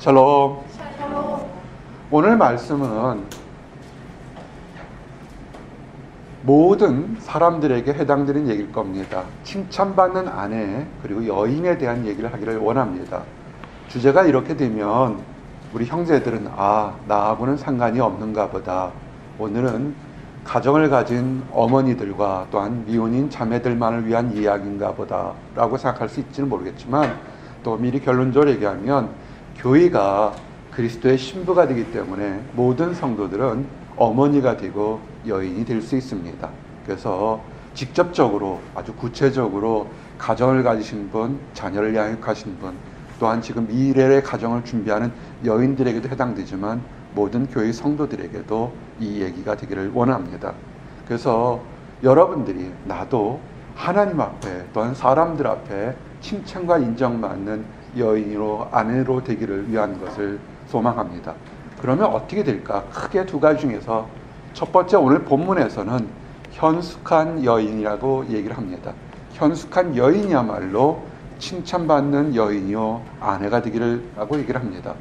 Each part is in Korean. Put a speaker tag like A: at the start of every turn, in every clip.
A: 샬롬. 오늘 말씀은 모든 사람들에게 해당되는 얘기일 겁니다. 칭찬받는 아내 그리고 여인에 대한 얘기를 하기를 원합니다. 주제가 이렇게 되면 우리 형제들은 나하고는 상관이 없는가 보다. 오늘은 가정을 가진 어머니들과 또한 미혼인 자매들만을 위한 이야기인가 보다 라고 생각할 수 있지는 모르겠지만, 또 미리 결론적으로 얘기하면 교회가 그리스도의 신부가 되기 때문에 모든 성도들은 어머니가 되고 여인이 될 수 있습니다. 그래서 직접적으로 아주 구체적으로 가정을 가지신 분, 자녀를 양육하신 분, 또한 지금 미래의 가정을 준비하는 여인들에게도 해당되지만 모든 교회 성도들에게도 이 얘기가 되기를 원합니다. 그래서 여러분들이 나도 하나님 앞에 또한 사람들 앞에 칭찬과 인정받는 여인으로 아내로 되기를 위한 것을 소망합니다. 그러면 어떻게 될까? 크게 두 가지 중에서 첫 번째, 오늘 본문에서는 현숙한 여인이라고 얘기를 합니다. 현숙한 여인이야말로 칭찬받는 여인이요 아내가 되기를 라고 얘기를 합니다.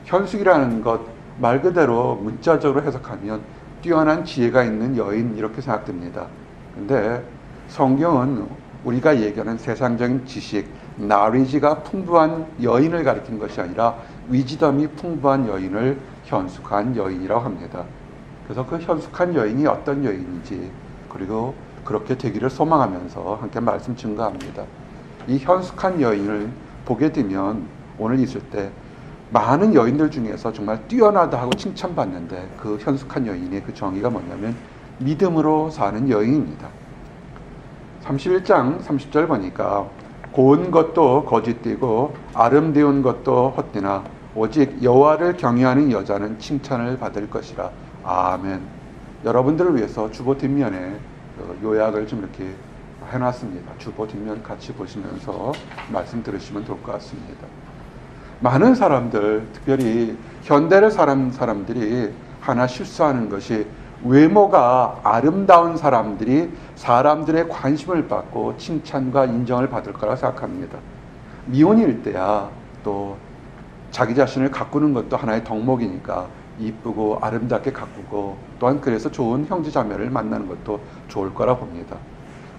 A: 현숙이라는 것 말 그대로 문자적으로 해석하면 뛰어난 지혜가 있는 여인 이렇게 생각됩니다. 근데 성경은 우리가 얘기하는 세상적인 지식, 나리지가 풍부한 여인을 가리킨 것이 아니라 위지덤이 풍부한 여인을 현숙한 여인이라고 합니다. 그래서 그 현숙한 여인이 어떤 여인인지, 그리고 그렇게 되기를 소망하면서 함께 말씀 증거합니다. 이 현숙한 여인을 보게 되면 오늘 있을 때 많은 여인들 중에서 정말 뛰어나다 하고 칭찬받는데, 그 현숙한 여인의 그 정의가 뭐냐면 믿음으로 사는 여인입니다. 31장 30절 보니까 고운 것도 거짓되고 아름다운 것도 헛되나 오직 여호와를 경외하는 여자는 칭찬을 받을 것이라. 아멘. 여러분들을 위해서 주보 뒷면에 요약을 좀 이렇게 해놨습니다. 주보 뒷면 같이 보시면서 말씀 들으시면 좋을 것 같습니다. 많은 사람들, 특별히 현대를 사는 사람들이 하나 실수하는 것이, 외모가 아름다운 사람들이 사람들의 관심을 받고 칭찬과 인정을 받을 거라고 생각합니다. 미혼일 때야 또 자기 자신을 가꾸는 것도 하나의 덕목이니까 이쁘고 아름답게 가꾸고, 또한 그래서 좋은 형제자매를 만나는 것도 좋을 거라 봅니다.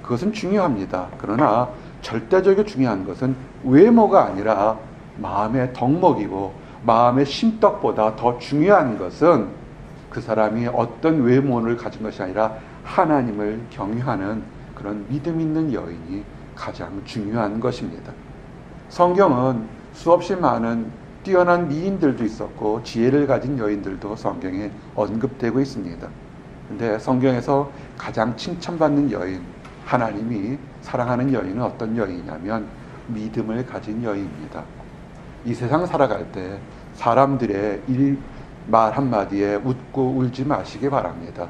A: 그것은 중요합니다. 그러나 절대적으로 중요한 것은 외모가 아니라 마음의 덕목이고, 마음의 심떡보다 더 중요한 것은 그 사람이 어떤 외모를 가진 것이 아니라 하나님을 경외하는 그런 믿음 있는 여인이 가장 중요한 것입니다. 성경은 수없이 많은 뛰어난 미인들도 있었고 지혜를 가진 여인들도 성경에 언급되고 있습니다. 근데 성경에서 가장 칭찬받는 여인, 하나님이 사랑하는 여인은 어떤 여인이냐면 믿음을 가진 여인입니다. 이 세상 살아갈 때 사람들의 말 한마디에 웃고 울지 마시기 바랍니다.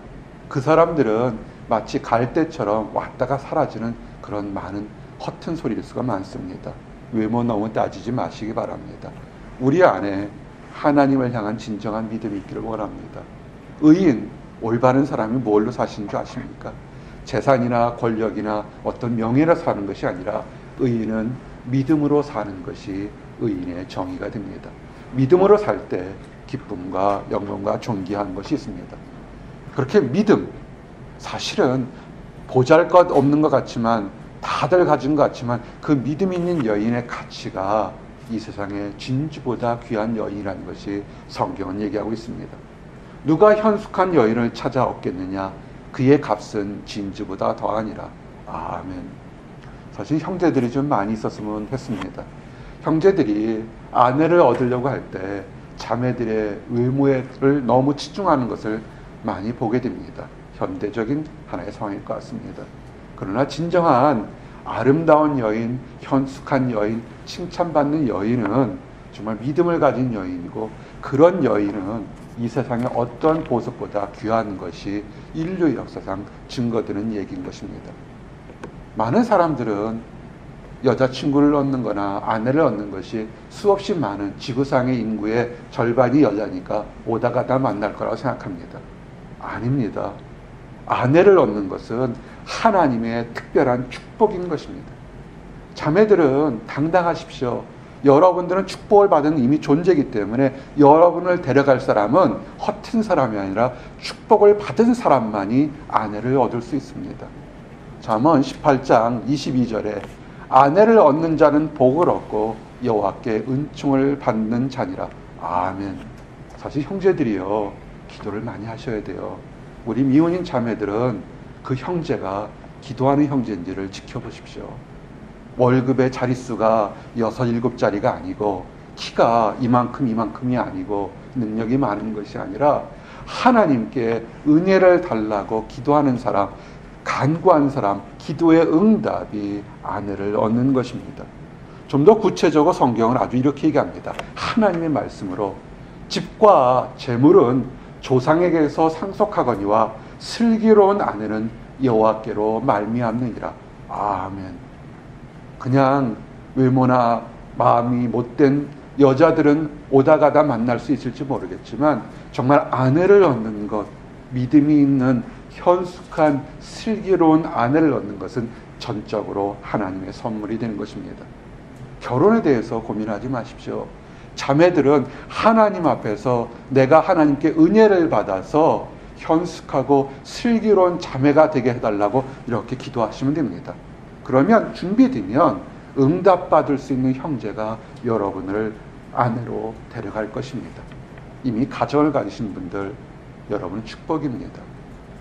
A: 그 사람들은 마치 갈대처럼 왔다가 사라지는 그런 많은 허튼 소리일 수가 많습니다. 외모 너무 따지지 마시기 바랍니다. 우리 안에 하나님을 향한 진정한 믿음이 있기를 원합니다. 의인, 올바른 사람이 뭘로 사시는 줄 아십니까? 재산이나 권력이나 어떤 명예로 사는 것이 아니라 의인은 믿음으로 사는 것이 의인의 정의가 됩니다. 믿음으로 살 때 기쁨과 영광과 존귀한 것이 있습니다. 그렇게 믿음, 사실은 보잘것 없는 것 같지만, 다들 가진 것 같지만, 그 믿음 있는 여인의 가치가 이 세상에 진주보다 귀한 여인이라는 것이 성경은 얘기하고 있습니다. 누가 현숙한 여인을 찾아 얻겠느냐? 그의 값은 진주보다 더하니라. 아멘. 사실 형제들이 좀 많이 있었으면 했습니다. 형제들이 아내를 얻으려고 할 때 자매들의 외모를 너무 치중하는 것을 많이 보게 됩니다. 현대적인 하나의 상황일 것 같습니다. 그러나 진정한 아름다운 여인, 현숙한 여인, 칭찬받는 여인은 정말 믿음을 가진 여인이고, 그런 여인은 이 세상의 어떤 보석보다 귀한 것이 인류 역사상 증거되는 얘기인 것입니다. 많은 사람들은 여자친구를 얻는 거나 아내를 얻는 것이 수없이 많은 지구상의 인구의 절반이 여자니까 오다 가다 만날 거라고 생각합니다. 아닙니다. 아내를 얻는 것은 하나님의 특별한 축복인 것입니다. 자매들은 당당하십시오. 여러분들은 축복을 받은 이미 존재이기 때문에 여러분을 데려갈 사람은 허튼 사람이 아니라 축복을 받은 사람만이 아내를 얻을 수 있습니다. 잠언 18장 22절에 아내를 얻는 자는 복을 얻고 여호와께 은총을 받는 자니라. 아멘. 사실 형제들이요, 기도를 많이 하셔야 돼요. 우리 미혼인 자매들은 그 형제가 기도하는 형제인지를 지켜보십시오. 월급의 자릿수가 6, 7자리가 아니고 키가 이만큼이 아니고 능력이 많은 것이 아니라 하나님께 은혜를 달라고 기도하는 사람, 간구한 사람, 기도의 응답이 아내를 얻는 것입니다. 좀 더 구체적으로 성경은 아주 이렇게 얘기합니다. 하나님의 말씀으로 집과 재물은 조상에게서 상속하거니와 슬기로운 아내는 여호와께로 말미암느니라. 아멘. 그냥 외모나 마음이 못된 여자들은 오다 가다 만날 수 있을지 모르겠지만 정말 아내를 얻는 것, 믿음이 있는 현숙한 슬기로운 아내를 얻는 것은 전적으로 하나님의 선물이 되는 것입니다. 결혼에 대해서 고민하지 마십시오. 자매들은 하나님 앞에서 내가 하나님께 은혜를 받아서 현숙하고 슬기로운 자매가 되게 해달라고 이렇게 기도하시면 됩니다. 그러면 준비되면 응답받을 수 있는 형제가 여러분을 아내로 데려갈 것입니다. 이미 가정을 가지신 분들, 여러분은 축복입니다.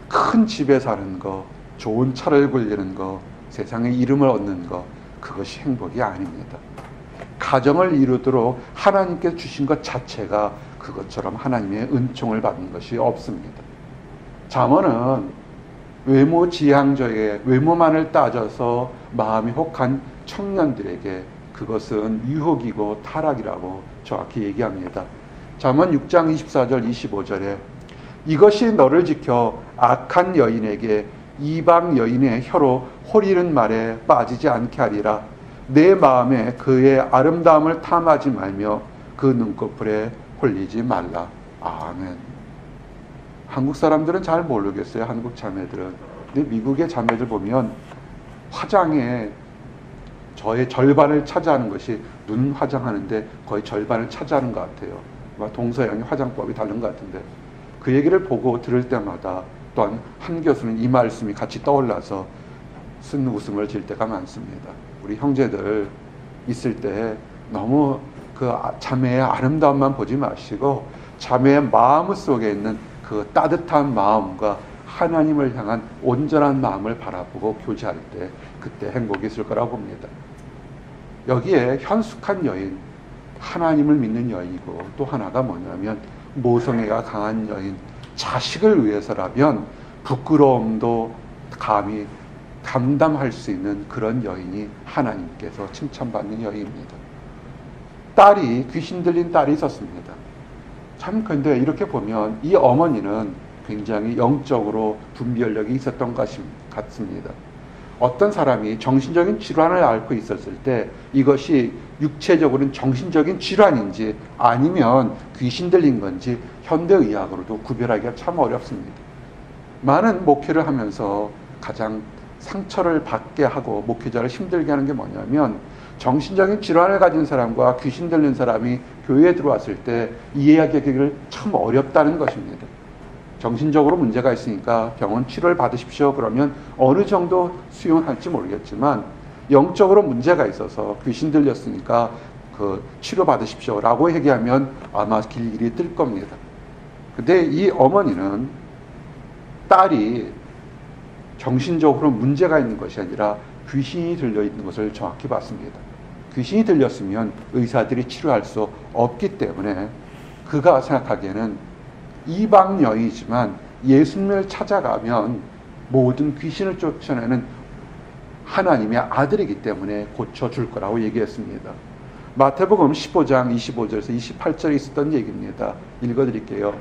A: 큰 집에 사는 거, 좋은 차를 굴리는 거, 세상에 이름을 얻는 거, 그것이 행복이 아닙니다. 가정을 이루도록 하나님께 주신 것 자체가 그것처럼 하나님의 은총을 받는 것이 없습니다. 잠언은 외모지향적에 외모만을 따져서 마음이 혹한 청년들에게 그것은 유혹이고 타락이라고 정확히 얘기합니다. 잠언 6장 24절 25절에 이것이 너를 지켜 악한 여인에게 이방 여인의 혀로 호리는 말에 빠지지 않게 하리라. 내 마음에 그의 아름다움을 탐하지 말며 그 눈꺼풀에 홀리지 말라. 아멘. 한국 사람들은 잘 모르겠어요. 한국 자매들은. 근데 미국의 자매들 보면 화장에 저의 절반을 차지하는 것이 눈 화장하는데 거의 절반을 차지하는 것 같아요. 동서양의 화장법이 다른 것 같은데 그 얘기를 보고 들을 때마다 또한 한 교수는 이 말씀이 같이 떠올라서 쓴 웃음을 질 때가 많습니다. 우리 형제들 있을 때 너무 그 자매의 아름다움만 보지 마시고 자매의 마음 속에 있는 그 따뜻한 마음과 하나님을 향한 온전한 마음을 바라보고 교제할 때 그때 행복이 있을 거라고 봅니다. 여기에 현숙한 여인, 하나님을 믿는 여인이고 또 하나가 뭐냐면 모성애가 강한 여인, 자식을 위해서라면 부끄러움도 감히 감당할 수 있는 그런 여인이 하나님께서 칭찬받는 여인입니다. 딸이 귀신 들린 딸이 있었습니다. 참 근데 이렇게 보면 이 어머니는 굉장히 영적으로 분별력이 있었던 것 같습니다. 어떤 사람이 정신적인 질환을 앓고 있었을 때 이것이 육체적으로는 정신적인 질환인지 아니면 귀신 들린 건지 현대의학으로도 구별하기가 참 어렵습니다. 많은 목회를 하면서 가장 상처를 받게 하고 목회자를 힘들게 하는 게 뭐냐면 정신적인 질환을 가진 사람과 귀신 들린 사람이 교회에 들어왔을 때 이해하기를 참 어렵다는 것입니다. 정신적으로 문제가 있으니까 병원 치료를 받으십시오. 그러면 어느 정도 수용할지 모르겠지만 영적으로 문제가 있어서 귀신 들렸으니까 그 치료 받으십시오 라고 얘기하면 아마 길길이 뜰 겁니다. 근데 이 어머니는 딸이 정신적으로 문제가 있는 것이 아니라 귀신이 들려있는 것을 정확히 봤습니다. 귀신이 들렸으면 의사들이 치료할 수 없기 때문에 그가 생각하기에는 이방 여인이지만 예수님을 찾아가면 모든 귀신을 쫓아내는 하나님의 아들이기 때문에 고쳐줄 거라고 얘기했습니다. 마태복음 15장 25절에서 28절에 있었던 얘기입니다. 읽어드릴게요.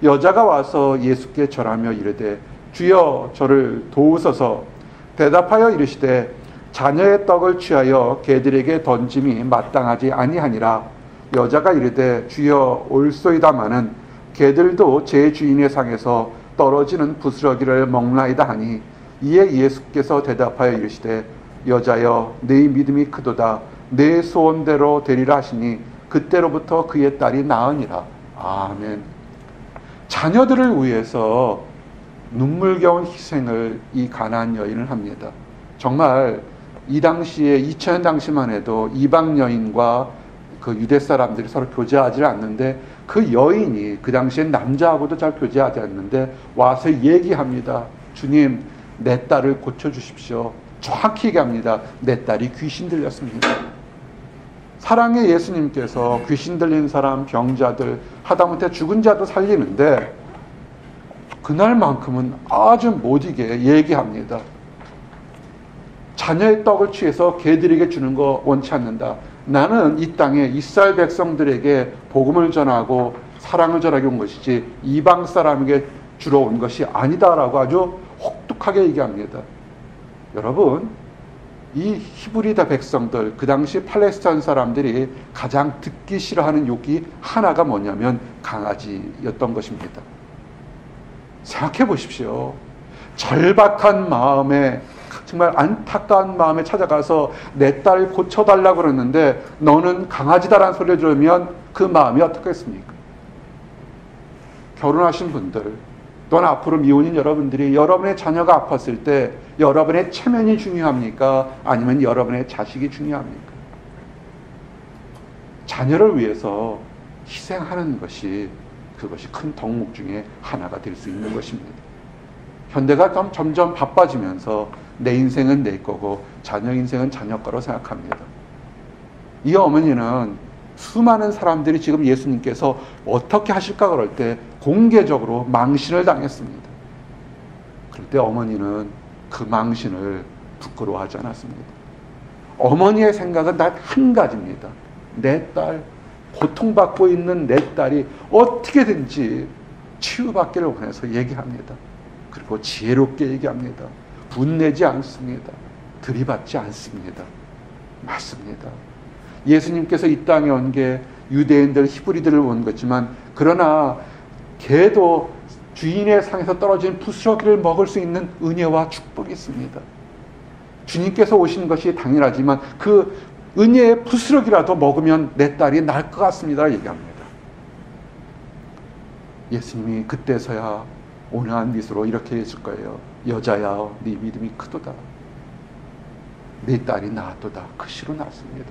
A: 여자가 와서 예수께 절하며 이르되 주여 저를 도우소서. 대답하여 이르시되 자녀의 떡을 취하여 개들에게 던짐이 마땅하지 아니하니라. 여자가 이르되 주여 올소이다마는 개들도 제 주인의 상에서 떨어지는 부스러기를 먹나이다 하니 이에 예수께서 대답하여 이르시되 여자여 네 믿음이 크도다. 내 소원대로 되리라 하시니 그때로부터 그의 딸이 나으니라. 아멘. 자녀들을 위해서 눈물겨운 희생을 이 가나안 여인을 합니다. 정말 이 당시에 2000년 당시만 해도 이방 여인과 그 유대 사람들이 서로 교제하지 않는데, 그 여인이 그 당시에 남자하고도 잘 교제하지 않는데 와서 얘기합니다. 주님, 내 딸을 고쳐주십시오. 정확히 얘기합니다. 내 딸이 귀신 들렸습니다. 사랑의 예수님께서 귀신 들린 사람, 병자들, 하다못해 죽은 자도 살리는데 그날만큼은 아주 못이게 얘기합니다. 자녀의 떡을 취해서 개들에게 주는 거 원치 않는다. 나는 이 땅에 이스라엘 백성들에게 복음을 전하고 사랑을 전하게 온 것이지 이방 사람에게 주러 온 것이 아니다라고 아주 혹독하게 얘기합니다. 여러분, 이 히브리다 백성들, 그 당시 팔레스타인 사람들이 가장 듣기 싫어하는 욕이 하나가 뭐냐면 강아지였던 것입니다. 생각해 보십시오. 절박한 마음에, 정말 안타까운 마음에 찾아가서 내 딸 고쳐달라고 그러는데 너는 강아지다라는 소리를 들으면 그 마음이 어떻겠습니까? 결혼하신 분들, 또는 앞으로 미혼인 여러분들이 여러분의 자녀가 아팠을 때 여러분의 체면이 중요합니까? 아니면 여러분의 자식이 중요합니까? 자녀를 위해서 희생하는 것이, 그것이 큰 덕목 중에 하나가 될 수 있는 것입니다. 현대가 점점 바빠지면서 내 인생은 내 거고 자녀 인생은 자녀 거로 생각합니다. 이 어머니는 수많은 사람들이 지금 예수님께서 어떻게 하실까 그럴 때 공개적으로 망신을 당했습니다. 그럴 때 어머니는 그 망신을 부끄러워하지 않았습니다. 어머니의 생각은 단 한 가지입니다. 내 딸, 고통받고 있는 내 딸이 어떻게든지 치유받기를 원해서 얘기합니다. 그리고 지혜롭게 얘기합니다. 분내지 않습니다. 들이받지 않습니다. 맞습니다. 예수님께서 이 땅에 온 게 유대인들, 히브리들을 온 거지만, 그러나 개도 주인의 상에서 떨어진 부스러기를 먹을 수 있는 은혜와 축복이 있습니다. 주님께서 오신 것이 당연하지만 그 은혜의 부스러기라도 먹으면 내 딸이 날 것 같습니다 얘기합니다. 예수님이 그때서야 온화한 미소로 이렇게 했을 거예요. 여자야, 네 믿음이 크도다. 네 딸이 나았도다. 그 시로 낳았습니다.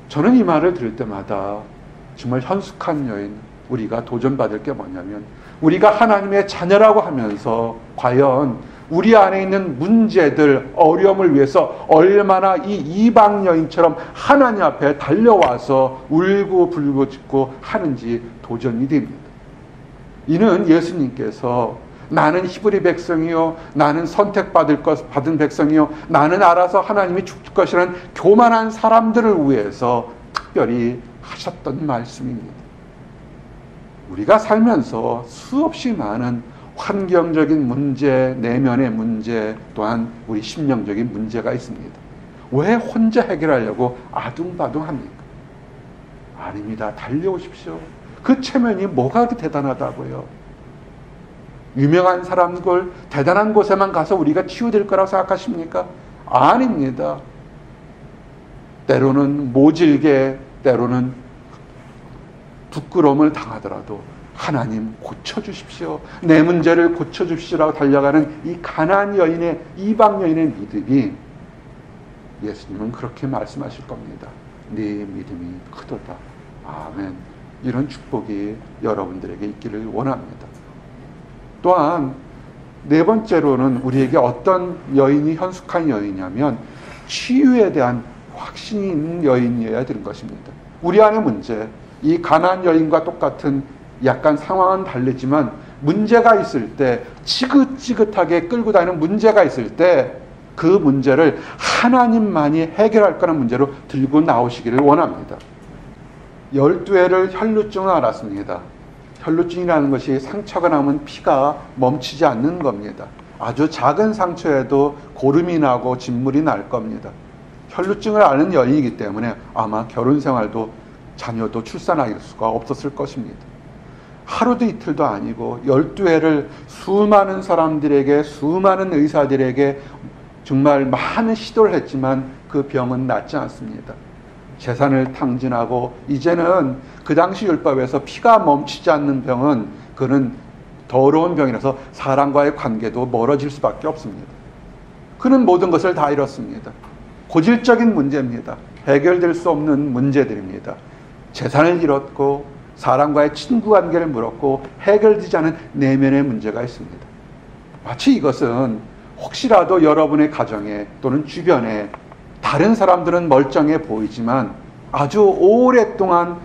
A: 저는 이 말을 들을 때마다 정말 현숙한 여인, 우리가 도전받을 게 뭐냐면, 우리가 하나님의 자녀라고 하면서 과연 우리 안에 있는 문제들, 어려움을 위해서 얼마나 이 이방 여인처럼 하나님 앞에 달려와서 울고 불고 하는지 도전이 됩니다. 이는 예수님께서 나는 히브리 백성이요, 나는 받은 백성이요, 나는 알아서 하나님이 죽을 것이라는 교만한 사람들을 위해서 특별히 하셨던 말씀입니다. 우리가 살면서 수없이 많은 환경적인 문제, 내면의 문제, 또한 우리 심령적인 문제가 있습니다. 왜 혼자 해결하려고 아둥바둥합니까? 아닙니다. 달려오십시오. 그 체면이 뭐가 그렇게 대단하다고요? 유명한 사람들, 대단한 곳에만 가서 우리가 치유될 거라고 생각하십니까? 아닙니다. 때로는 모질게, 때로는 부끄러움을 당하더라도 하나님 고쳐주십시오. 내 문제를 고쳐주십시오라고 달려가는 이 가나안 여인의, 이방 여인의 믿음이, 예수님은 그렇게 말씀하실 겁니다. 네 믿음이 크도다. 아멘. 이런 축복이 여러분들에게 있기를 원합니다. 또한 네 번째로는 우리에게 어떤 여인이 현숙한 여인이냐면 치유에 대한 확신이 있는 여인이어야 되는 것입니다. 우리 안의 문제, 이 가나안 여인과 똑같은 약간 상황은 다르지만 문제가 있을 때, 지긋지긋하게 끌고 다니는 문제가 있을 때 그 문제를 하나님만이 해결할 거라는 문제로 들고 나오시기를 원합니다. 12회를 혈루증을 앓았습니다. 혈루증이라는 것이 상처가 나면 피가 멈추지 않는 겁니다. 아주 작은 상처에도 고름이 나고 진물이 날 겁니다. 혈루증을 앓는 여인이기 때문에 아마 결혼 생활도 자녀도 출산할 수가 없었을 것입니다. 하루도 이틀도 아니고 12회를 수많은 사람들에게, 수많은 의사들에게 정말 많은 시도를 했지만 그 병은 낫지 않습니다. 재산을 탕진하고 이제는 그 당시 율법에서 피가 멈추지 않는 병은 그는 더러운 병이라서 사람과의 관계도 멀어질 수밖에 없습니다. 그는 모든 것을 다 잃었습니다. 고질적인 문제입니다. 해결될 수 없는 문제들입니다. 재산을 잃었고 사람과의 친구 관계를 물었고 해결되지 않은 내면의 문제가 있습니다. 마치 이것은 혹시라도 여러분의 가정에 또는 주변에 다른 사람들은 멀쩡해 보이지만 아주 오랫동안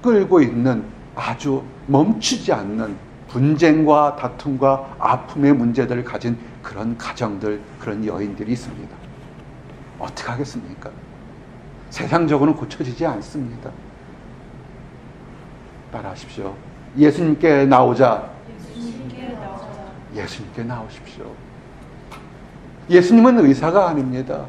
A: 끌고 있는 아주 멈추지 않는 분쟁과 다툼과 아픔의 문제들을 가진 그런 가정들, 그런 여인들이 있습니다. 어떻게 하겠습니까? 세상적으로는 고쳐지지 않습니다. 따라하십시오. 예수님께 나오자. 예수님께 나오십시오. 예수님은 의사가 아닙니다.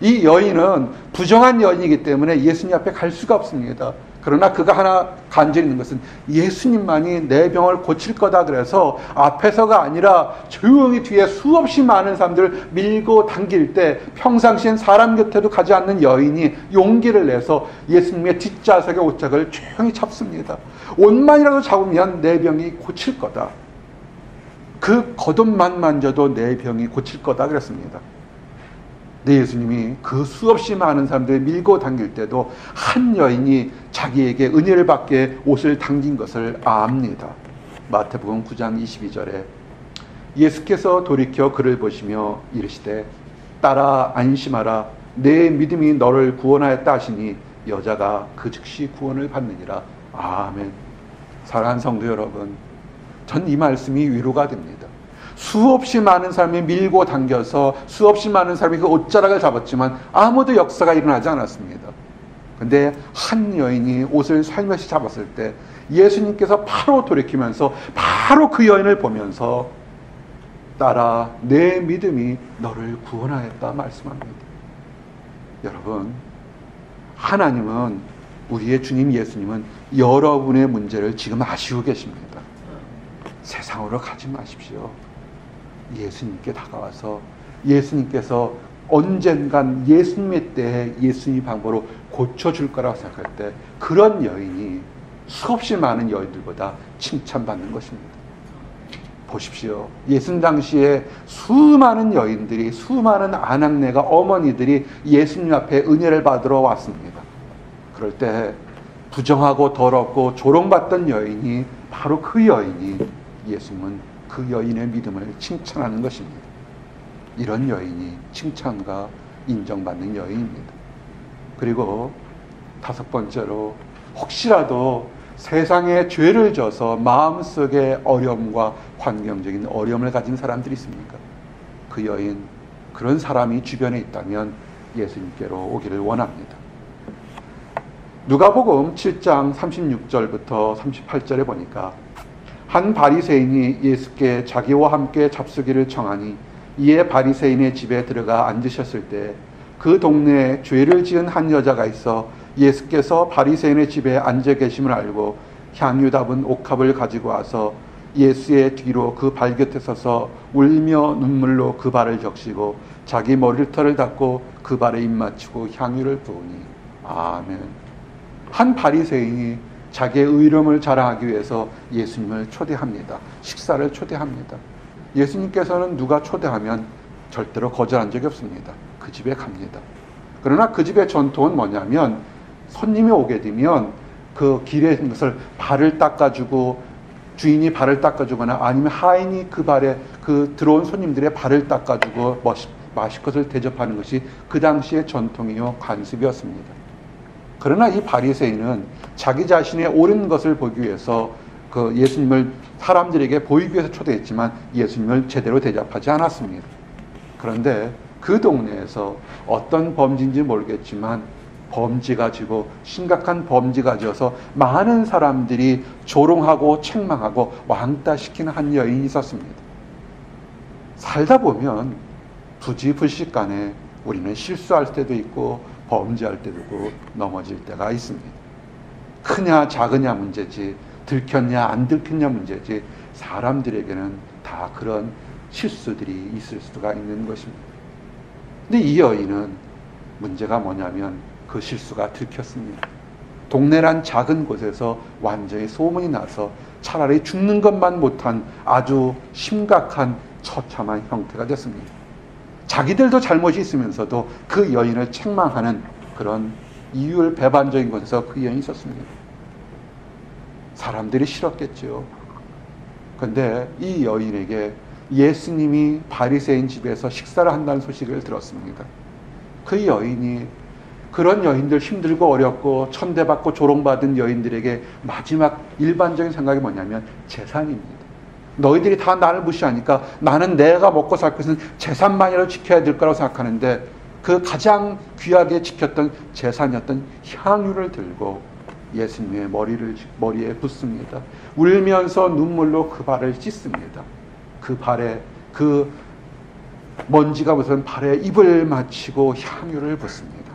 A: 이 여인은 부정한 여인이기 때문에 예수님 앞에 갈 수가 없습니다. 그러나 그가 하나 간절히 있는 것은 예수님만이 내 병을 고칠 거다. 그래서 앞에서가 아니라 조용히 뒤에 수없이 많은 사람들을 밀고 당길 때 평상시엔 사람 곁에도 가지 않는 여인이 용기를 내서 예수님의 뒷좌석의 옷장을 조용히 잡습니다. 옷만이라도 잡으면 내 병이 고칠 거다. 그 겉옷만 만져도 내 병이 고칠 거다 그랬습니다. 네, 예수님이 그 수없이 많은 사람들을 밀고 당길 때도 한 여인이 자기에게 은혜를 받게 옷을 당긴 것을 압니다. 마태복음 9장 22절에 예수께서 돌이켜 그를 보시며 이르시되 딸아 안심하라 내 믿음이 너를 구원하였다 하시니 여자가 그 즉시 구원을 받느니라. 아멘. 사랑하는 성도 여러분, 전 이 말씀이 위로가 됩니다. 수없이 많은 사람이 밀고 당겨서 수없이 많은 사람이 그 옷자락을 잡았지만 아무도 역사가 일어나지 않았습니다. 근데 한 여인이 옷을 살며시 잡았을 때 예수님께서 바로 돌이키면서 바로 그 여인을 보면서 딸아 내 믿음이 너를 구원하였다 말씀합니다. 여러분, 하나님은, 우리의 주님 예수님은 여러분의 문제를 지금 아시고 계십니다. 세상으로 가지 마십시오. 예수님께 다가와서 예수님께서 언젠간 예수님의 때에 예수님의 방법으로 고쳐줄 거라고 생각할 때 그런 여인이 수없이 많은 여인들보다 칭찬받는 것입니다. 보십시오. 예수님 당시에 수많은 여인들이, 수많은 아낙네가, 어머니들이 예수님 앞에 은혜를 받으러 왔습니다. 그럴 때 부정하고 더럽고 조롱받던 여인이 바로 그 여인이, 예수님은 그 여인의 믿음을 칭찬하는 것입니다. 이런 여인이 칭찬과 인정받는 여인입니다. 그리고 다섯 번째로, 혹시라도 세상에 죄를 져서 마음속에 어려움과 환경적인 어려움을 가진 사람들이 있습니까? 그 여인, 그런 사람이 주변에 있다면 예수님께로 오기를 원합니다. 누가복음 7장 36절부터 38절에 보니까 한 바리새인이 예수께 자기와 함께 잡수기를 청하니 이에 바리새인의 집에 들어가 앉으셨을 때 그 동네에 죄를 지은 한 여자가 있어 예수께서 바리새인의 집에 앉아 계심을 알고 향유 담은 옥합을 가지고 와서 예수의 뒤로 그 발 곁에 서서 울며 눈물로 그 발을 적시고 자기 머리털을 닦고 그 발에 입 맞추고 향유를 부으니. 아멘. 한 바리새인이 자기의 의로움을 자랑하기 위해서 예수님을 초대합니다. 식사를 초대합니다. 예수님께서는 누가 초대하면 절대로 거절한 적이 없습니다. 그 집에 갑니다. 그러나 그 집의 전통은 뭐냐면 손님이 오게 되면 그 길에 있는 것을 발을 닦아주고, 주인이 발을 닦아주거나 아니면 하인이 그 발에, 그 들어온 손님들의 발을 닦아주고 마실 것을 대접하는 것이 그 당시의 전통이요 관습이었습니다. 그러나 이 바리새인은 자기 자신의 옳은 것을 보기 위해서 그 예수님을 사람들에게 보이기 위해서 초대했지만 예수님을 제대로 대접하지 않았습니다. 그런데 그 동네에서 어떤 범죄인지 모르겠지만 범죄가 지고 심각한 범죄가 지어서 많은 사람들이 조롱하고 책망하고 왕따시키는 한 여인이 있었습니다. 살다 보면 부지불식간에 우리는 실수할 때도 있고 범죄할 때도 있고 넘어질 때가 있습니다. 크냐 작으냐 문제지, 들켰냐 안 들켰냐 문제지, 사람들에게는 다 그런 실수들이 있을 수가 있는 것입니다. 근데 이 여인은 문제가 뭐냐면 그 실수가 들켰습니다. 동네란 작은 곳에서 완전히 소문이 나서 차라리 죽는 것만 못한 아주 심각한 처참한 형태가 됐습니다. 자기들도 잘못이 있으면서도 그 여인을 책망하는 그런 이율 배반적인 곳에서 그 여인이 있었습니다. 사람들이 싫었겠죠. 그런데 이 여인에게 예수님이 바리새인 집에서 식사를 한다는 소식을 들었습니다. 그 여인이 그런 여인들, 힘들고 어렵고 천대받고 조롱받은 여인들에게 마지막 일반적인 생각이 뭐냐면 재산입니다. 너희들이 다 나를 무시하니까 나는 내가 먹고 살 것은 재산만이라도 지켜야 될 거라고 생각하는데, 그 가장 귀하게 지켰던 재산이었던 향유를 들고 예수님의 머리에 붓습니다. 울면서 눈물로 그 발을 씻습니다. 그 발에 그 먼지가 묻은 발에 입을 맞추고 향유를 붓습니다.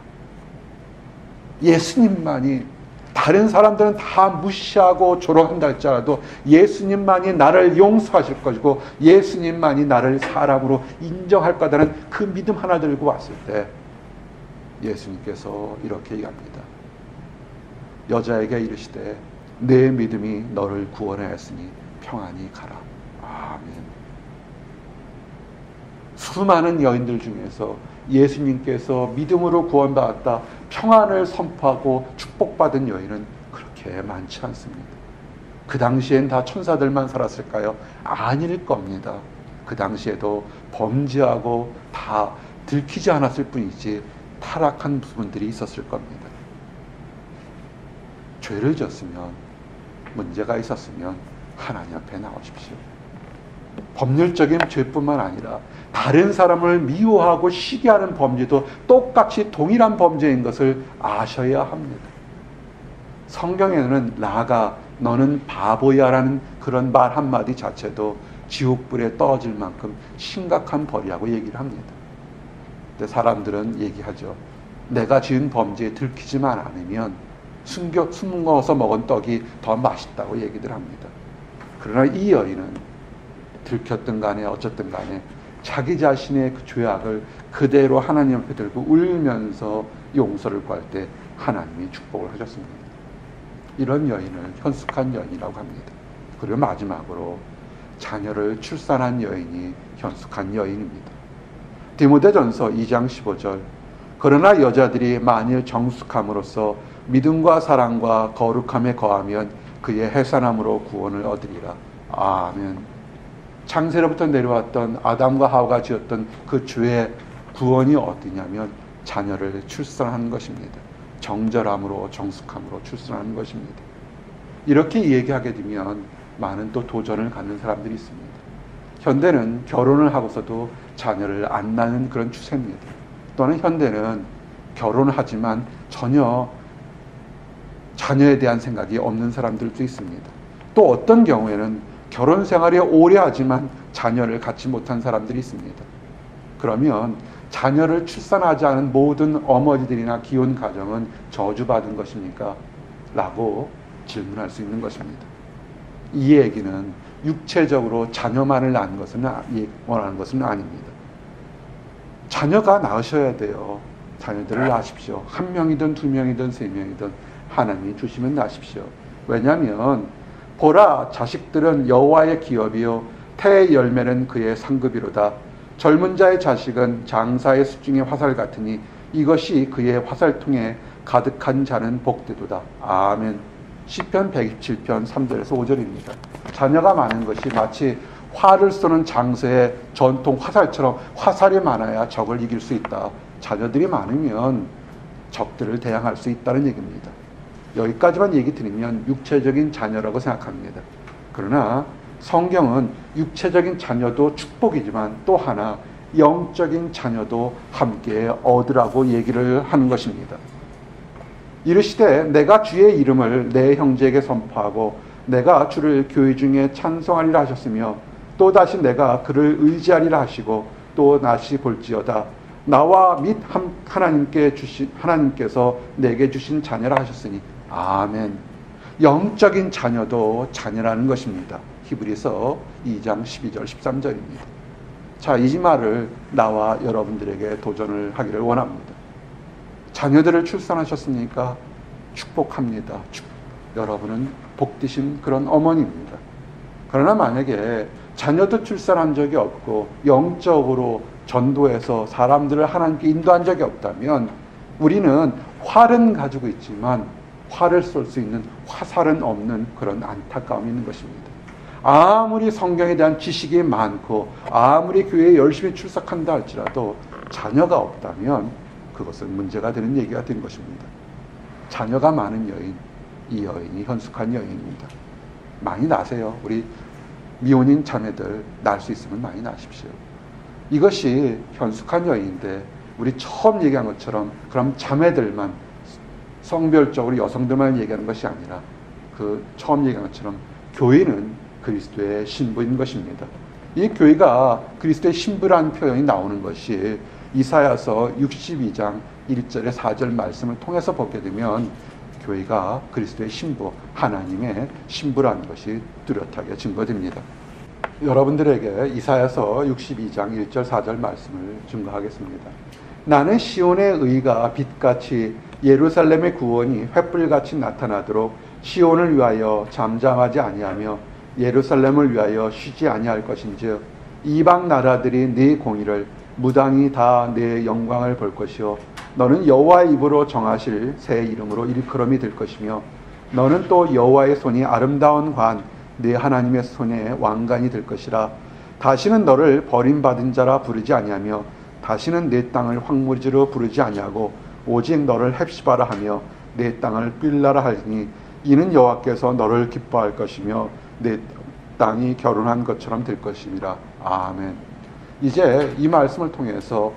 A: 예수님만이, 다른 사람들은 다 무시하고 조롱한다 할지라도 예수님만이 나를 용서하실 것이고 예수님만이 나를 사람으로 인정할 거다는 그 믿음 하나 들고 왔을 때 예수님께서 이렇게 얘기합니다. 여자에게 이르시되 내 믿음이 너를 구원하였으니 평안히 가라. 아멘. 수많은 여인들 중에서 예수님께서 믿음으로 구원받았다, 평안을 선포하고 축복받은 여인은 그렇게 많지 않습니다. 그 당시엔 다 천사들만 살았을까요? 아닐 겁니다. 그 당시에도 범죄하고 다 들키지 않았을 뿐이지 타락한 부분들이 있었을 겁니다. 죄를 졌으면, 문제가 있었으면 하나님 앞에 나오십시오. 법률적인 죄뿐만 아니라 다른 사람을 미워하고 시기하는 범죄도 똑같이 동일한 범죄인 것을 아셔야 합니다. 성경에는 나아가 너는 바보야 라는 그런 말 한마디 자체도 지옥불에 떨어질 만큼 심각한 벌이라고 얘기를 합니다. 근데 사람들은 얘기하죠. 내가 지은 범죄에 들키지만 않으면 숨어서 먹은 떡이 더 맛있다고 얘기들 합니다. 그러나 이 여인은 들켰든 간에 어쨌든 간에 자기 자신의 그 죄악을 그대로 하나님 앞에 들고 울면서 용서를 구할 때 하나님이 축복을 하셨습니다. 이런 여인을 현숙한 여인이라고 합니다. 그리고 마지막으로 자녀를 출산한 여인이 현숙한 여인입니다. 디모데전서 2장 15절 그러나 여자들이 만일 정숙함으로써 믿음과 사랑과 거룩함에 거하면 그의 해산함으로 구원을 얻으리라. 아멘. 창세로부터 내려왔던 아담과 하와가 지었던 그 죄의 구원이 어디냐면 자녀를 출산하는 것입니다. 정절함으로 정숙함으로 출산하는 것입니다. 이렇게 얘기하게 되면 많은 또 도전을 갖는 사람들이 있습니다. 현대는 결혼을 하고서도 자녀를 안 낳는 그런 추세입니다. 또는 현대는 결혼을 하지만 전혀 자녀에 대한 생각이 없는 사람들도 있습니다. 또 어떤 경우에는 결혼 생활이 오래 하지만 자녀를 갖지 못한 사람들이 있습니다. 그러면 자녀를 출산하지 않은 모든 어머니들이나 기혼 가정은 저주받은 것입니까? 라고 질문할 수 있는 것입니다. 이 얘기는 육체적으로 자녀만을 낳는 것은 원하는 것은 아닙니다. 자녀가 낳으셔야 돼요. 자녀들을 낳으십시오. 1명이든 2명이든 3명이든 하나님이 주시면 낳으십시오. 왜냐하면 보라, 자식들은 여호와의 기업이요 태의 열매는 그의 상급이로다. 젊은 자의 자식은 장사의 숫중의 화살 같으니 이것이 그의 화살통에 가득한 자는 복되도다. 아멘. 시편 127편 3절에서 5절입니다. 자녀가 많은 것이 마치 활을 쏘는 장수의 전통 화살처럼 화살이 많아야 적을 이길 수 있다. 자녀들이 많으면 적들을 대항할 수 있다는 얘기입니다. 여기까지만 얘기 드리면 육체적인 자녀라고 생각합니다. 그러나 성경은 육체적인 자녀도 축복이지만 또 하나 영적인 자녀도 함께 얻으라고 얘기를 하는 것입니다. 이르시되 내가 주의 이름을 내 형제에게 선포하고 내가 주를 교회 중에 찬송하리라 하셨으며 또다시 내가 그를 의지하리라 하시고 또 다시 볼지어다 나와 및 하나님께서 내게 주신 자녀라 하셨으니 아멘. 영적인 자녀도 자녀라는 것입니다. 히브리서 2장 12절 13절입니다. 자, 이 말을 나와 여러분들에게 도전을 하기를 원합니다. 자녀들을 출산하셨으니까 축복합니다. 여러분은 복되신 그런 어머니입니다. 그러나 만약에 자녀도 출산한 적이 없고 영적으로 전도해서 사람들을 하나님께 인도한 적이 없다면 우리는 활은 가지고 있지만 활을 쏠 수 있는 화살은 없는 그런 안타까움이 있는 것입니다. 아무리 성경에 대한 지식이 많고 아무리 교회에 열심히 출석한다 할지라도 자녀가 없다면 그것은 문제가 되는 얘기가 된 것입니다. 자녀가 많은 여인, 이 여인이 현숙한 여인입니다. 많이 나세요. 우리 미혼인 자매들 날 수 있으면 많이 나십시오. 이것이 현숙한 여인인데 우리 처음 얘기한 것처럼 그럼 자매들만 성별적으로 여성들만 얘기하는 것이 아니라 그 처음 얘기한 것처럼 교회는 그리스도의 신부인 것입니다. 이 교회가 그리스도의 신부라는 표현이 나오는 것이 이사야서 62장 1절에 4절 말씀을 통해서 보게 되면 교회가 그리스도의 신부, 하나님의 신부라는 것이 뚜렷하게 증거됩니다. 여러분들에게 이사야서 62장 1절 4절 말씀을 증거하겠습니다. 나는 시온의 의가 빛같이 예루살렘의 구원이 횃불같이 나타나도록 시온을 위하여 잠잠하지 아니하며 예루살렘을 위하여 쉬지 아니할 것인즉 이방 나라들이 네 공의를 무당이 다 내 영광을 볼 것이요 너는 여호와의 입으로 정하실 새 이름으로 일컬음이 될 것이며 너는 또 여호와의 손이 아름다운 관 네 하나님의 손의 왕관이 될 것이라. 다시는 너를 버림받은 자라 부르지 아니하며 다시는 내 땅을 황무지로 부르지 아니하고 오직 너를 헵시바라 하며 내 땅을 빌라라 하리니 이는 여호와께서 너를 기뻐할 것이며 내 땅이 결혼한 것처럼 될 것임이라. 아멘. 이제 이 말씀을 통해서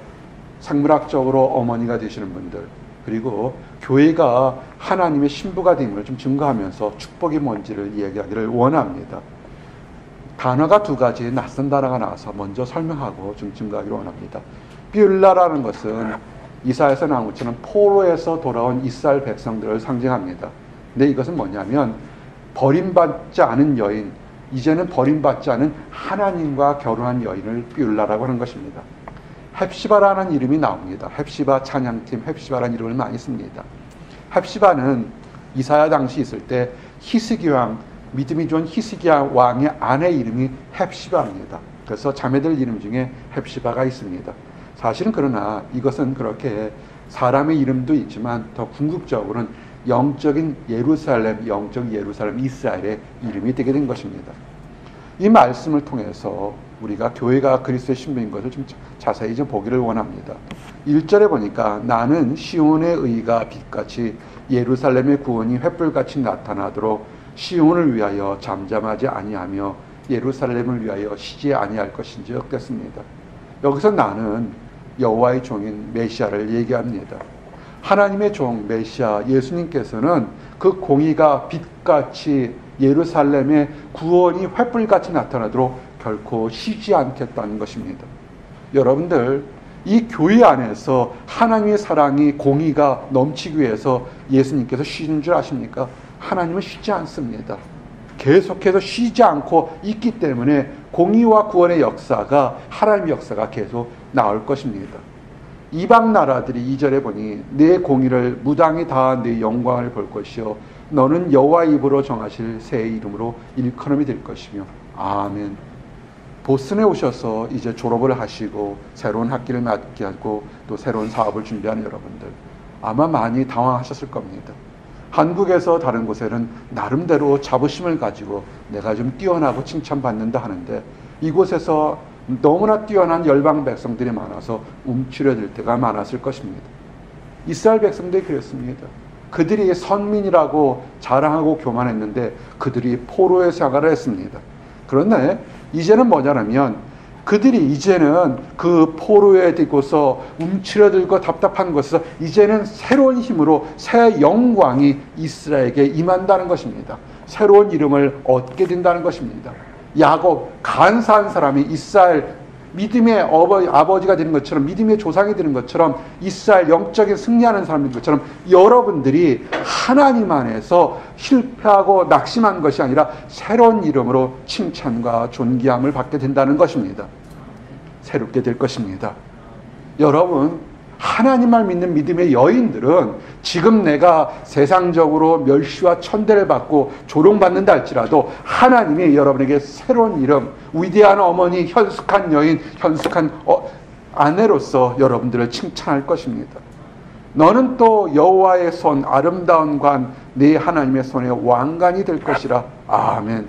A: 생물학적으로 어머니가 되시는 분들 그리고 교회가 하나님의 신부가 됨을 좀 증거하면서 축복이 뭔지를 이야기하기를 원합니다. 단어가 두 가지 낯선 단어가 나와서 먼저 설명하고 좀 증거하기를 원합니다. 뷰라라는 것은 이사야서 나온 것처럼 포로에서 돌아온 이스라엘 백성들을 상징합니다. 근데 이것은 뭐냐면 버림받지 않은 여인, 이제는 버림받지 않은 하나님과 결혼한 여인을 뷰라라고 하는 것입니다. 헵시바라는 이름이 나옵니다. 헵시바 찬양팀 헵시바라는 이름을 많이 씁니다. 헵시바는 이사야 당시 있을 때 히스기 왕, 믿음이 좋은 히스기야 왕의 아내 이름이 헵시바입니다. 그래서 자매들 이름 중에 헵시바가 있습니다. 사실은 그러나 이것은 그렇게 사람의 이름도 있지만 더 궁극적으로는 영적인 예루살렘, 영적 예루살렘 이스라엘의 이름이 되게 된 것입니다. 이 말씀을 통해서 우리가 교회가 그리스도의 신부인 것을 좀 자세히 좀 보기를 원합니다. 1절에 보니까 나는 시온의 의가 빛같이 예루살렘의 구원이 횃불같이 나타나도록 시온을 위하여 잠잠하지 아니하며 예루살렘을 위하여 쉬지 아니할 것인즉 됐습니다. 여기서 나는 여호와의 종인 메시아를 얘기합니다. 하나님의 종 메시아 예수님께서는 그 공의가 빛같이 예루살렘의 구원이 횃불같이 나타나도록 결코 쉬지 않겠다는 것입니다. 여러분들 이 교회 안에서 하나님의 사랑이 공의가 넘치기 위해서 예수님께서 쉬는 줄 아십니까? 하나님은 쉬지 않습니다. 계속해서 쉬지 않고 있기 때문에 공의와 구원의 역사가 하나님의 역사가 계속 나올 것입니다. 이방 나라들이 2절에 보니 내 공의를 무당이 다 내 영광을 볼 것이요 너는 여호와의 입으로 정하실 새 이름으로 일컬음이 될 것이며 아멘. 보스턴에 오셔서 이제 졸업을 하시고 새로운 학기를 맞게 하고 또 새로운 사업을 준비하는 여러분들 아마 많이 당황하셨을 겁니다. 한국에서 다른 곳에는 나름대로 자부심을 가지고 내가 좀 뛰어나고 칭찬받는다 하는데 이곳에서 너무나 뛰어난 열방 백성들이 많아서 움츠려들 때가 많았을 것입니다. 이스라엘 백성들이 그랬습니다. 그들이 선민이라고 자랑하고 교만했는데 그들이 포로의 생활을 했습니다. 그런데 이제는 뭐냐면 그들이 이제는 그 포로에 들고서 움츠려들고 답답한 것에서 이제는 새로운 힘으로 새 영광이 이스라엘에게 임한다는 것입니다. 새로운 이름을 얻게 된다는 것입니다. 야곱 간사한 사람이 이스라엘 믿음의 아버지가 되는 것처럼 믿음의 조상이 되는 것처럼 이스라엘 영적인 승리하는 사람인 것처럼 여러분들이 하나님 안에서 실패하고 낙심한 것이 아니라 새로운 이름으로 칭찬과 존귀함을 받게 된다는 것입니다. 새롭게 될 것입니다. 여러분, 하나님을 믿는 믿음의 여인들은 지금 내가 세상적으로 멸시와 천대를 받고 조롱받는다 할지라도 하나님이 여러분에게 새로운 이름, 위대한 어머니, 현숙한 여인, 현숙한 아내로서 여러분들을 칭찬할 것입니다. 너는 또 여호와의 손, 아름다운 관, 네 하나님의 손의 왕관이 될 것이라. 아멘.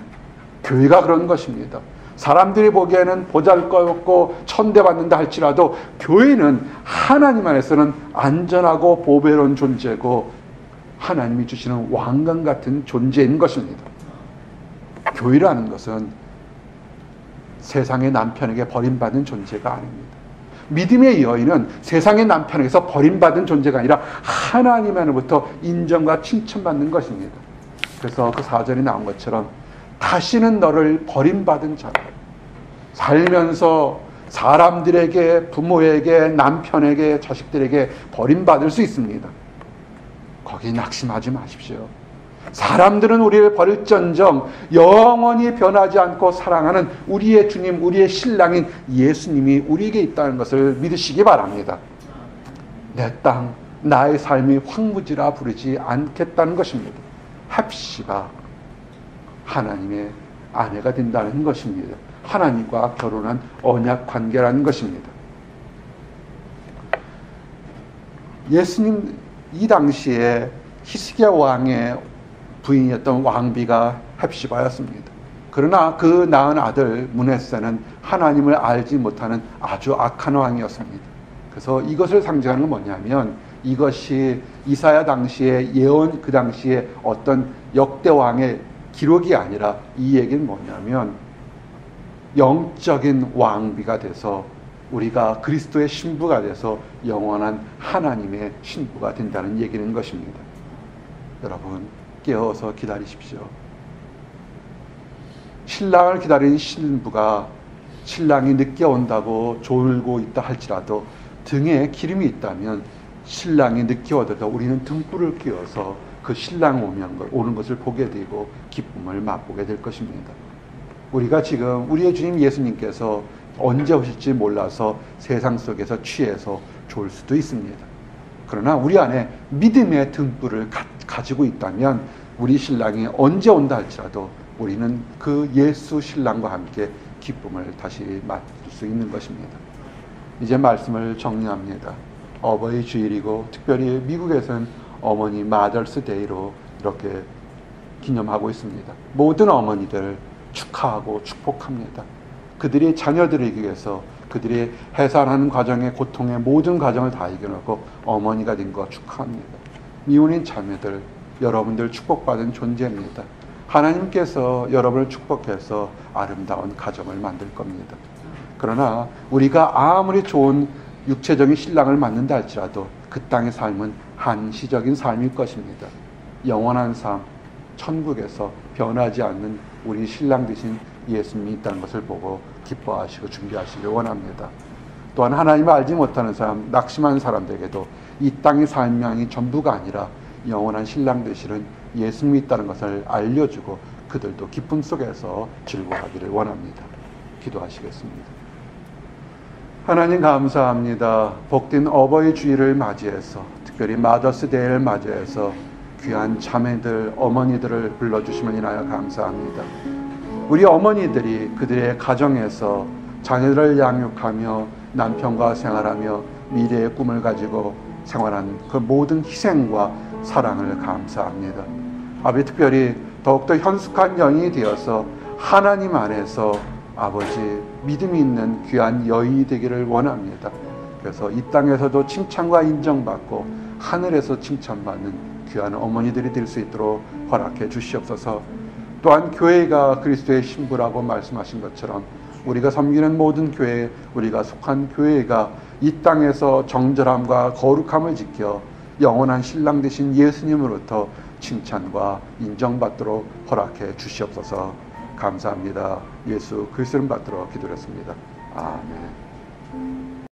A: 교회가 그런 것입니다. 사람들이 보기에는 보잘것없고 천대받는다 할지라도 교회는 하나님 안에서는 안전하고 보배로운 존재고 하나님이 주시는 왕관 같은 존재인 것입니다. 교회라는 것은 세상의 남편에게 버림받은 존재가 아닙니다. 믿음의 여인은 세상의 남편에게서 버림받은 존재가 아니라 하나님 안으로부터 인정과 칭찬받는 것입니다. 그래서 그 4절이 나온 것처럼 다시는 너를 버림받은 자라. 살면서 사람들에게, 부모에게, 남편에게, 자식들에게 버림받을 수 있습니다. 거기 낙심하지 마십시오. 사람들은 우리를 버릴전정 영원히 변하지 않고 사랑하는 우리의 주님, 우리의 신랑인 예수님이 우리에게 있다는 것을 믿으시기 바랍니다. 내 땅, 나의 삶이 황무지라 부르지 않겠다는 것입니다. 합시가 하나님의 아내가 된다는 것입니다. 하나님과 결혼한 언약 관계라는 것입니다. 예수님 이 당시에 히스기야 왕의 부인이었던 왕비가 헵시바였습니다. 그러나 그 낳은 아들 므낫세는 하나님을 알지 못하는 아주 악한 왕이었습니다. 그래서 이것을 상징하는 건 뭐냐면 이것이 이사야 당시의 예언, 그 당시에 어떤 역대 왕의 기록이 아니라 이 얘기는 뭐냐면 영적인 왕비가 돼서 우리가 그리스도의 신부가 돼서 영원한 하나님의 신부가 된다는 얘기는 것입니다. 여러분, 깨어서 기다리십시오. 신랑을 기다리는 신부가 신랑이 늦게 온다고 졸고 있다 할지라도 등에 기름이 있다면 신랑이 늦게 오더라도 우리는 등불을 끼워서 그 신랑 오는 것을 보게 되고 기쁨을 맛보게 될 것입니다. 우리가 지금 우리의 주님 예수님께서 언제 오실지 몰라서 세상 속에서 취해서 졸 수도 있습니다. 그러나 우리 안에 믿음의 등불을 가지고 있다면 우리 신랑이 언제 온다 할지라도 우리는 그 예수 신랑과 함께 기쁨을 다시 맛볼 수 있는 것입니다. 이제 말씀을 정리합니다. 어버이 주일이고 특별히 미국에서는 어머니 마더스 데이로 이렇게 기념하고 있습니다. 모든 어머니들 축하하고 축복합니다. 그들이 자녀들을 위해서 그들이 해산하는 과정의 고통의 모든 과정을 다 이겨내고 어머니가 된 거 축하합니다. 미혼인 자매들, 여러분들 축복받은 존재입니다. 하나님께서 여러분을 축복해서 아름다운 가정을 만들 겁니다. 그러나 우리가 아무리 좋은 육체적인 신랑을 만난다 할지라도 그 땅의 삶은 한시적인 삶일 것입니다. 영원한 삶, 천국에서 변하지 않는 우리 신랑 되신 예수님이 있다는 것을 보고 기뻐하시고 준비하시길 원합니다. 또한 하나님을 알지 못하는 사람, 낙심한 사람들에게도 이 땅의 삶이 전부가 아니라 영원한 신랑 되시는 예수님이 있다는 것을 알려주고 그들도 기쁨 속에서 즐거워하기를 원합니다. 기도하시겠습니다. 하나님 감사합니다. 복된 어버이 주일을 맞이해서 특별히 마더스 데이를 맞이해서 귀한 자매들, 어머니들을 불러주시면 인하여 감사합니다. 우리 어머니들이 그들의 가정에서 자녀들을 양육하며 남편과 생활하며 미래의 꿈을 가지고 생활한 그 모든 희생과 사랑을 감사합니다. 아버지, 특별히 더욱더 현숙한 여인이 되어서 하나님 안에서 아버지 믿음이 있는 귀한 여인이 되기를 원합니다. 그래서 이 땅에서도 칭찬과 인정받고 하늘에서 칭찬받는 귀한 어머니들이 될 수 있도록 허락해 주시옵소서. 또한 교회가 그리스도의 신부라고 말씀하신 것처럼 우리가 섬기는 모든 교회, 우리가 속한 교회가 이 땅에서 정결함과 거룩함을 지켜 영원한 신랑 되신 예수님으로부터 칭찬과 인정받도록 허락해 주시옵소서. 감사합니다. 예수 그리스도를 받들어 기도했습니다. 아멘.